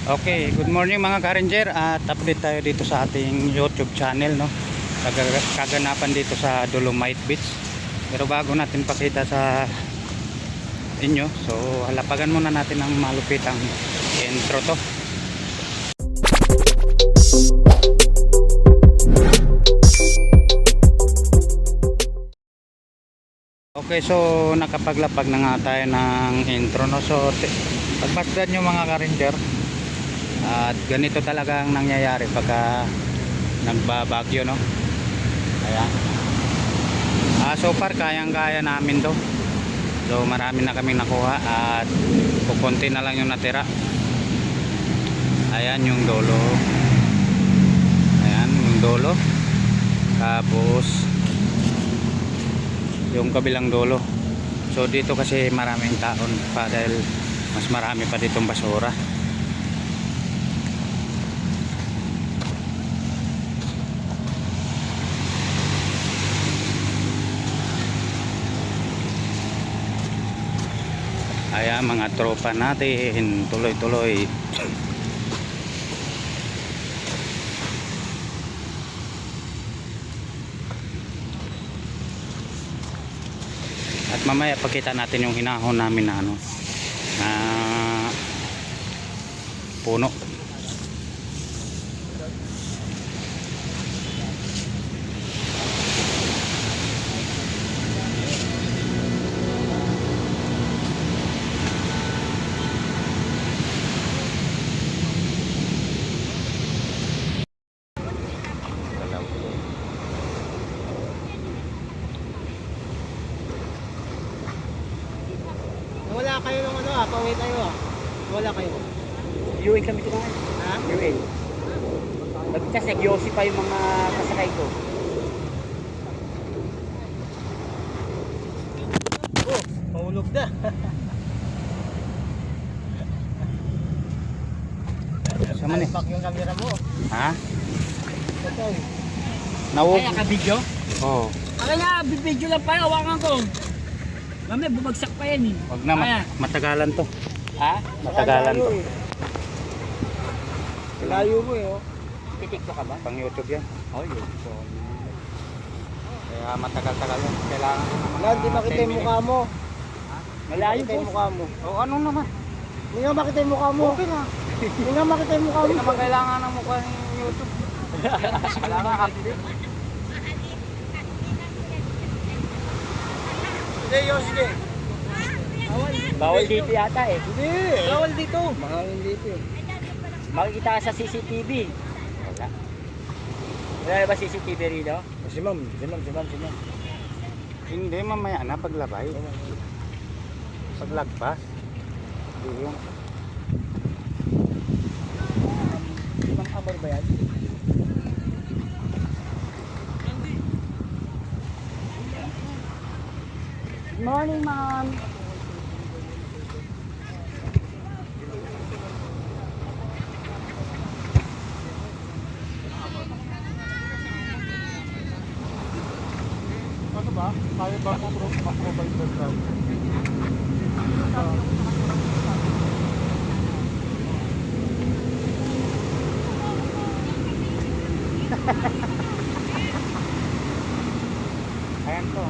Okay, good morning mga ka-ranger at update tayo dito sa ating YouTube channel, no. Kaganapan dito sa Dolomite Beach. Pero bago natin pakita sa inyo, so halapagan muna natin ang malupitang intro to. Okay, so nakapaglapag na nga tayo ng intro, no. So pagmasdan nyo mga ka-ranger, at ganito talaga ang nangyayari pagka nagbabagyo, no. Ayan. So far kayang-kaya namin to. So marami na kaming nakuha at kukunti na lang yung natira. Ayan yung dolo. Ayan yung dolo. Tapos yung kabilang dolo. So dito kasi maraming taon pa dahil mas marami pa ditong basura. Ayan mga tropa natin, tuloy-tuloy. At mamaya pakita natin yung hinahon namin na ano, na puno. Wala kayo ng ano pauwi tayo Wala kayo. UN kami kumain. Ha? UN. Nagtas nag-yosi pa yung mga kasakay ko. Oh, mahulog na. Sama ni. Back yung camera mo. Ha? Okay. Nawog. Kaya ka-video? Oh. Kaya bibidyo lang pa, hawakan ko. Mamaya bumagsak pa yan eh. Wag na, matagalan to. Ha? Matagalan to. Layo mo eh. Titikto ka ba? Pang YouTube yan. Oh, yun. So, Kaya matagal-tagal yan. Kailangan ko naman. Wala, hindi makita yung mukha mo. malayo Makita po. yung mukha mo. O ano naman? Hindi nga makita yung mukha mo. Okay lang. Hindi nga makita yung mukha mo. Hindi naman kailangan ng mukha ng YouTube. Kailangan update. Hindi, Yoshi. Bawal dito yata eh. Hindi. Bawal dito. Mahangin dito eh. Makikita ka sa CCTV. Wala. Wala na ba CCTV rito? Si ma'am. Hindi, mamaya na paglabay. Paglagpas. Hindi yung Ibang amor ba yan? Good morning, ma'am. Ano ba? Kaya ba mag-mobile background? ayan to.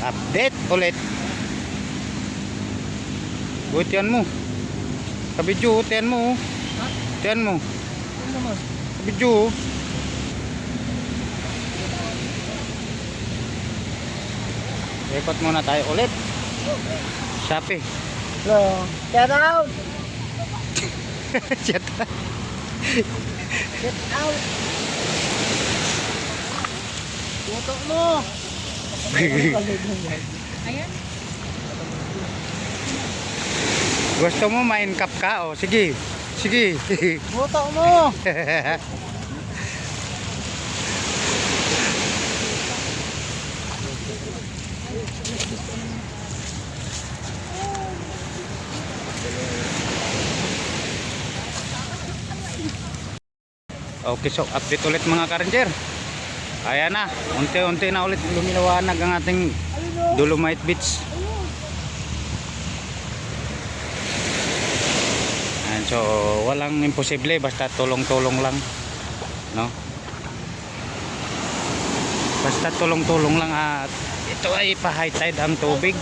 Update ulit. Utian mo. Kabidyo, utian mo. Utian mo. Ano naman? Kabidyo. Ikot muna tayo ulit. Shopee. Hello. Get out! Shut up. Get out! Tutok mo! Ayan. Gusto mo ma-incap ka? O, sige. Sige. Tutok mo! Okay, so update ulit mga ka-ranger. Ayan na, unti-unti na ulit lumiwanag ang ating Dolomite Beach. Ayan, so walang imposible, basta tulong-tulong lang, no? Basta tulong-tulong lang at ito ay pa-high tide ang tubig.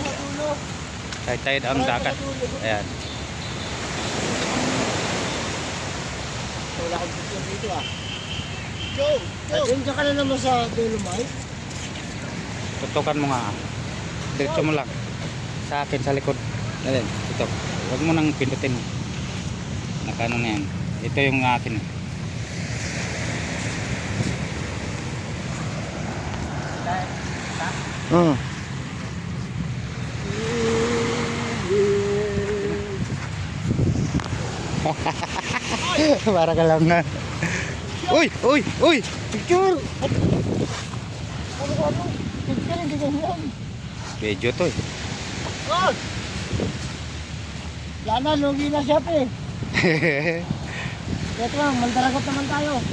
High tide ang dagat. Ayan. Wala akong picture dito ah. Joe, Joe. Diyan ka na naman sa Dolomite. Tutukan mo nga. Diretso mo lang. Sa akin, sa likod. Ayan, ito. Huwag mo nang pindutin. Nakano na yan. Ito yung akin. Para ka lang na. Uy! Uy! Uy! Picture! Ano? Picture, hindi ganyan. Medyo to eh. Oh! Yan na, lugi na siya eh. Ito lang, mandaragot naman tayo.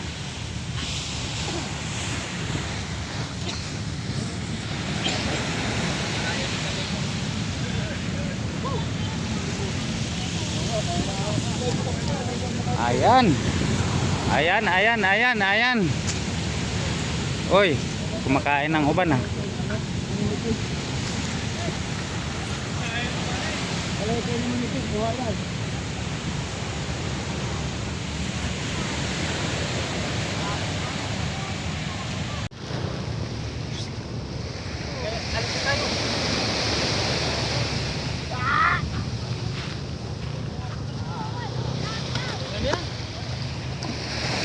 Ayan. Ayan, ayan, ayan, ayan. Uy, kumakain ng uban ah. Wala kayo naman ito, buha yan.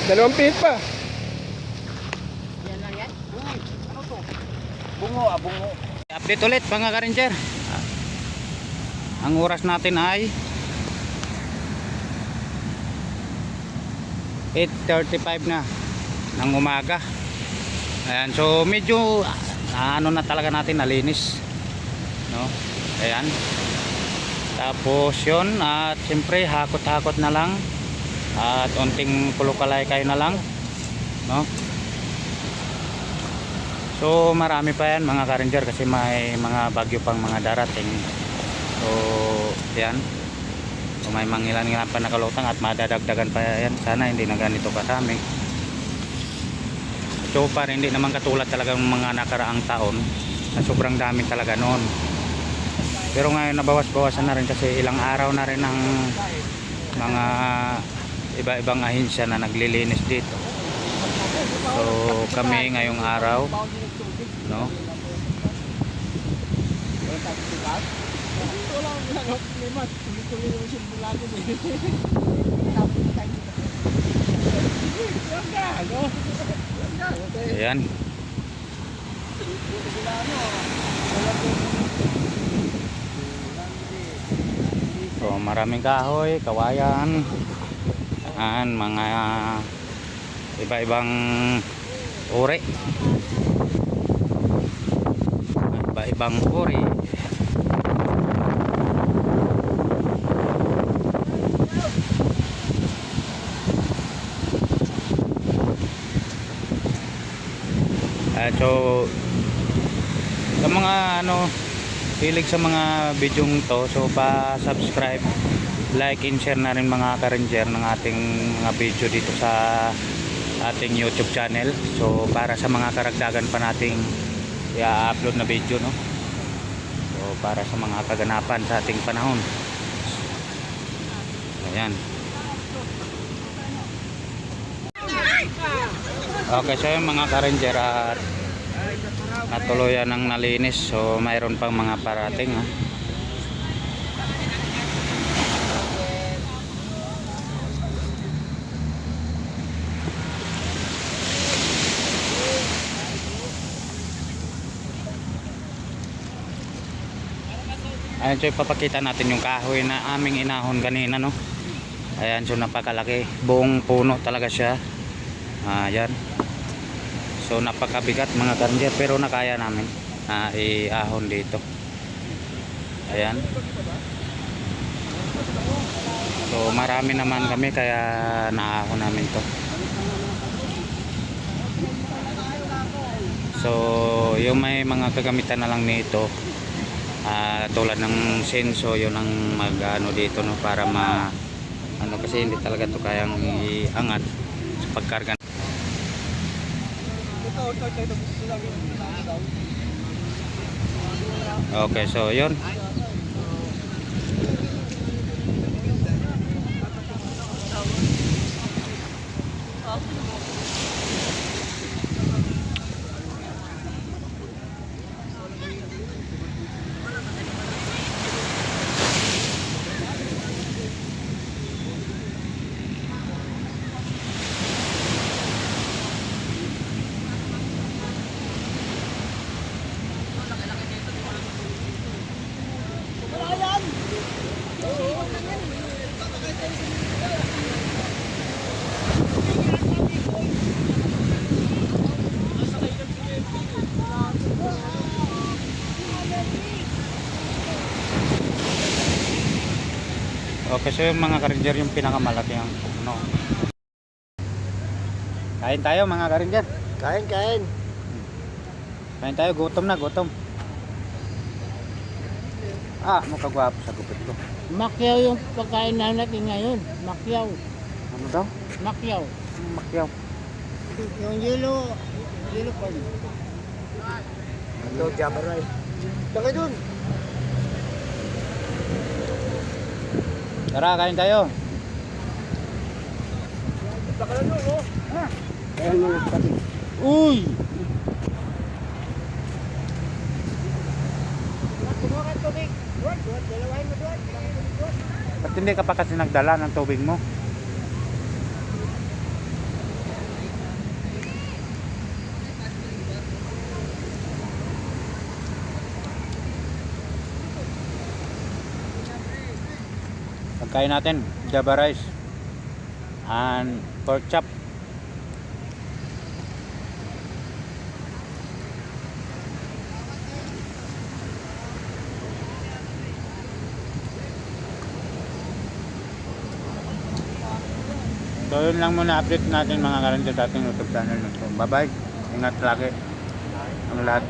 Dalawang feet pa. Yan lang yan? Ano to? Bungo ah, bungo. Update ulit mga ka-ranger. Ang oras natin ay 8:35 na ng umaga. Ayan, so medyo ano na talaga natin, nalinis, no? Ayan. Tapos yun, at siyempre hakot-hakot na lang at unting pulukalay kayo na lang, no? So marami pa yan mga ka-ranger kasi may mga bagyo pang mga darating. So yan, so, may mangilan-ngilan pa nakalutang at madadagdagan pa yan. Sana hindi na ganito kasami. So para hindi naman katulad talaga ng mga nakaraang taon na sobrang dami talaga noon. Pero ngayon nabawas-bawasan na rin kasi ilang araw na rin ang mga iba-ibang ahensya na naglilinis dito. So kami ngayong araw, no? Ayan. So maraming kahoy, kawayan, mga iba-ibang uri. Iba-ibang uri. So sa mga hilig sa mga bidyong to, so pa-subscribe, like and share na rin mga ka-ranger ng ating mga video dito sa ating YouTube channel. So para sa mga karagdagan pa nating i-upload na video, no? So para sa mga kaganapan sa ating panahon. Ayan. Okay, so yung mga ka-ranger at natuluyan ng nalinis. So mayroon pang mga parating, ha? Ayan, so ipapakita natin yung kahoy na aming inahon kanina, no? Ayan, so napakalaki, buong puno talaga siya. Ayan, so napakabigat mga ka-ranger, pero nakaya namin iahon dito. Ayan, so marami naman kami kaya naahon namin to. So yung may mga kagamitan na lang nito, tulad ng senso, yun ang mag-ano dito, no, para ano, kasi hindi talaga to kayang iangat sa pagkarga. Okay, so yun. Okay, so yung mga ka-ranger yung pinakamalaki ang ano. Kain tayo mga ka-ranger. Kain, kain. Kain tayo, gutom na, gutom. Mukha gwapo sa gupit ko. Makyaw yung pagkain natin ngayon. Makyaw. Ano daw? Makyaw. Makyaw. Yung yellow corn. Ito, java rice. Laki dun. Tara, kain tayo. Laki na dun, oh. Kaya mo yung tabi. Uy! Kumuha ka tubig. Duwag, dalawahin mo duwag. Ba't hindi ka pa kasi nagdala ng tubig mo? Pagkain natin, java rice and pork chop. So yun lang muna update natin mga ka-ranger sa ating YouTube channel. So, bye bye, ingat lagi ang lahat.